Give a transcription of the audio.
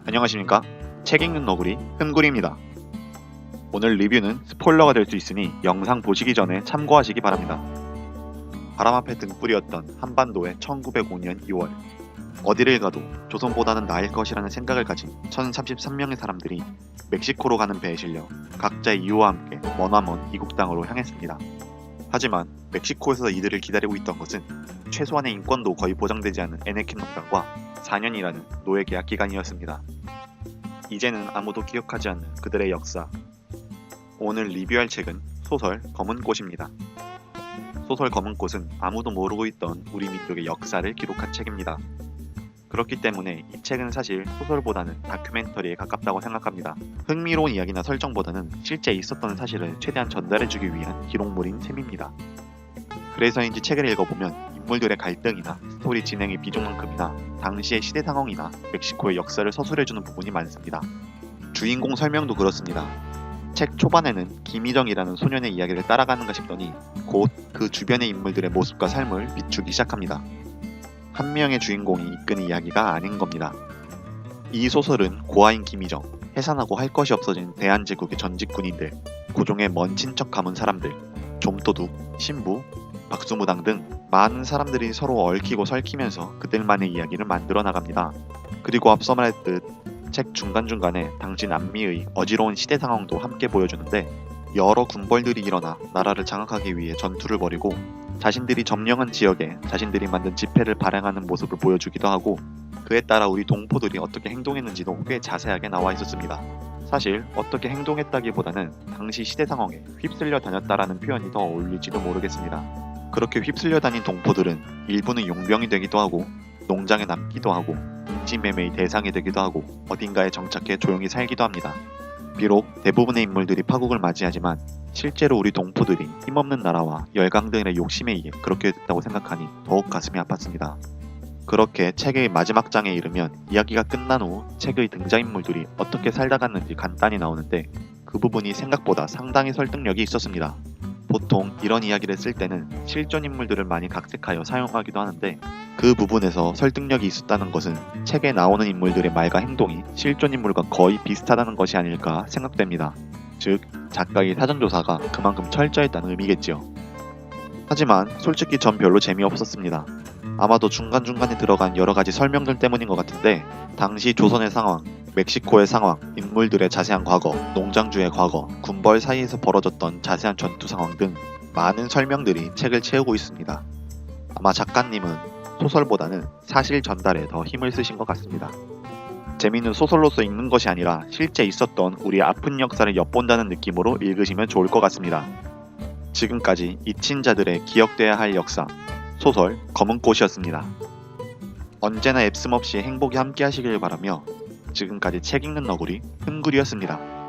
안녕하십니까? 책 읽는 너구리 흥구리입니다. 오늘 리뷰는 스포일러가 될 수 있으니 영상 보시기 전에 참고하시기 바랍니다. 바람 앞에 등불이었던 한반도의 1905년 2월, 어디를 가도 조선보다는 나을 것이라는 생각을 가진 1033명의 사람들이 멕시코로 가는 배에 실려 각자의 이유와 함께 머나먼 이국 땅으로 향했습니다. 하지만 멕시코에서 이들을 기다리고 있던 것은 최소한의 인권도 거의 보장되지 않은 에네킨 농장과 4년이라는 노예 계약 기간이었습니다. 이제는 아무도 기억하지 않는 그들의 역사. 오늘 리뷰할 책은 소설 검은 꽃입니다. 소설 검은 꽃은 아무도 모르고 있던 우리 민족의 역사를 기록한 책입니다. 그렇기 때문에 이 책은 사실 소설보다는 다큐멘터리에 가깝다고 생각합니다. 흥미로운 이야기나 설정보다는 실제 있었던 사실을 최대한 전달해주기 위한 기록물인 셈입니다. 그래서인지 책을 읽어보면 인물들의 갈등이나 스토리 진행의 비중만큼이나 당시의 시대 상황이나 멕시코의 역사를 서술해주는 부분이 많습니다. 주인공 설명도 그렇습니다. 책 초반에는 김희정이라는 소년의 이야기를 따라가는가 싶더니 곧 그 주변의 인물들의 모습과 삶을 비추기 시작합니다. 한 명의 주인공이 이끄는 이야기가 아닌 겁니다. 이 소설은 고아인 김희정, 해산하고 할 것이 없어진 대한제국의 전직 군인들, 고종의 먼 친척 가문 사람들, 좀도둑, 신부, 박수무당 등 많은 사람들이 서로 얽히고 설키면서 그들만의 이야기를 만들어 나갑니다. 그리고 앞서 말했듯 책 중간중간에 당시 남미의 어지러운 시대 상황도 함께 보여주는데, 여러 군벌들이 일어나 나라를 장악하기 위해 전투를 벌이고 자신들이 점령한 지역에 자신들이 만든 지폐를 발행하는 모습을 보여주기도 하고, 그에 따라 우리 동포들이 어떻게 행동했는지도 꽤 자세하게 나와 있었습니다. 사실 어떻게 행동했다기보다는 당시 시대 상황에 휩쓸려 다녔다라는 표현이 더 어울릴지도 모르겠습니다. 그렇게 휩쓸려 다닌 동포들은 일부는 용병이 되기도 하고 농장에 남기도 하고 인지매매의 대상이 되기도 하고 어딘가에 정착해 조용히 살기도 합니다. 비록 대부분의 인물들이 파국을 맞이하지만 실제로 우리 동포들이 힘없는 나라와 열강들의 욕심에 의해 그렇게 됐다고 생각하니 더욱 가슴이 아팠습니다. 그렇게 책의 마지막 장에 이르면 이야기가 끝난 후 책의 등장인물들이 어떻게 살다 갔는지 간단히 나오는데, 그 부분이 생각보다 상당히 설득력이 있었습니다. 보통 이런 이야기를 쓸 때는 실존 인물들을 많이 각색하여 사용하기도 하는데, 그 부분에서 설득력이 있었다는 것은 책에 나오는 인물들의 말과 행동이 실존 인물과 거의 비슷하다는 것이 아닐까 생각됩니다. 즉, 작가의 사전조사가 그만큼 철저했다는 의미겠지요. 하지만 솔직히 전 별로 재미없었습니다. 아마도 중간중간에 들어간 여러가지 설명들 때문인 것 같은데, 당시 조선의 상황, 멕시코의 상황, 인물들의 자세한 과거, 농장주의 과거, 군벌 사이에서 벌어졌던 자세한 전투 상황 등 많은 설명들이 책을 채우고 있습니다. 아마 작가님은 소설보다는 사실 전달에 더 힘을 쓰신 것 같습니다. 재미있는 소설로서 읽는 것이 아니라 실제 있었던 우리의 아픈 역사를 엿본다는 느낌으로 읽으시면 좋을 것 같습니다. 지금까지 잊힌 자들의 기억돼야 할 역사, 소설 검은 꽃이었습니다. 언제나 앱슴없이 행복이 함께 하시길 바라며 지금까지 책 읽는 너구리 흥구리였습니다.